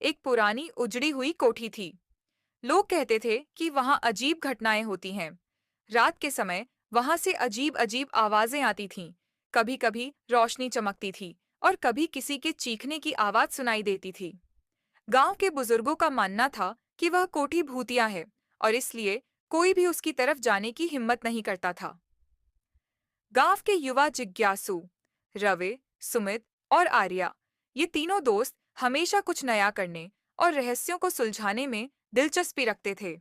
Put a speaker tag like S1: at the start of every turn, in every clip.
S1: एक पुरानी उजड़ी हुई कोठी थी। लोग कहते थे कि वहां अजीब घटनाएं होती हैं। रात के समय वहां से अजीब अजीब आवाजें आती थीं। कभी कभी रोशनी चमकती थी और कभी किसी के चीखने की आवाज सुनाई देती थी। गांव के बुजुर्गों का मानना था कि वह कोठी भूतिया है और इसलिए कोई भी उसकी तरफ जाने की हिम्मत नहीं करता था। गांव के युवा जिज्ञासु रवि, सुमित और आर्या, ये तीनों दोस्त हमेशा कुछ नया करने और रहस्यों को सुलझाने में दिलचस्पी रखते थे।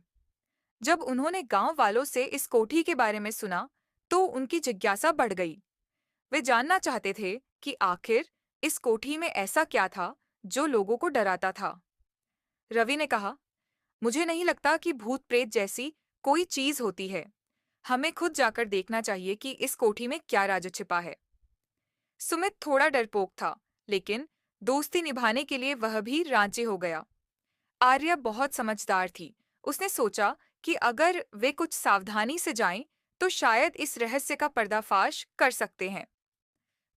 S1: जब उन्होंने गांव वालों से इस कोठी के बारे में सुना, तो उनकी जिज्ञासा बढ़ गई। वे जानना चाहते थे कि आखिर इस कोठी में ऐसा क्या था जो लोगों को डराता था। रवि ने कहा, मुझे नहीं लगता कि भूत प्रेत जैसी कोई चीज होती है। हमें खुद जाकर देखना चाहिए कि इस कोठी में क्या राज छिपा है। सुमित थोड़ा डरपोक था, लेकिन दोस्ती निभाने के लिए वह भी राजी हो गया। आर्या बहुत समझदार थी। उसने सोचा कि अगर वे कुछ सावधानी से जाएं, तो शायद इस रहस्य का पर्दाफाश कर सकते हैं।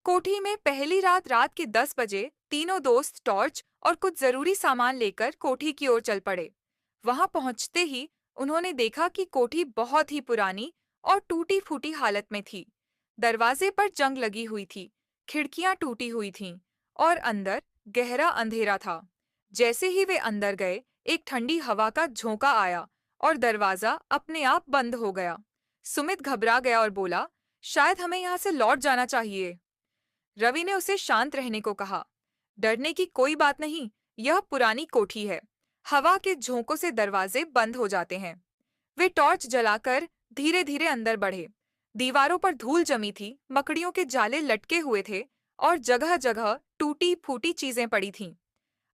S1: कोठी में पहली रात रात के 10 बजे तीनों दोस्त टॉर्च और कुछ जरूरी सामान लेकर कोठी की ओर चल पड़े। वहां पहुंचते ही उन्होंने देखा कि कोठी बहुत ही पुरानी और टूटी फूटी हालत में थी। दरवाजे पर जंग लगी हुई थी, खिड़कियां टूटी हुई थीं और अंदर गहरा अंधेरा था। जैसे ही वे अंदर गए, एक ठंडी हवा का झोंका आया और दरवाजा अपने आप बंद हो गया। सुमित घबरा गया और बोला, शायद हमें यहाँ से लौट जाना चाहिए। रवि ने उसे शांत रहने को कहा। डरने की कोई बात नहीं, यह पुरानी कोठी है। हवा के झोंकों से दरवाजे बंद हो जाते हैं। वे टॉर्च जलाकर धीरे धीरे अंदर बढ़े। दीवारों पर धूल जमी थी, मकड़ियों के जाले लटके हुए थे और जगह जगह टूटी फूटी चीजें पड़ी थीं।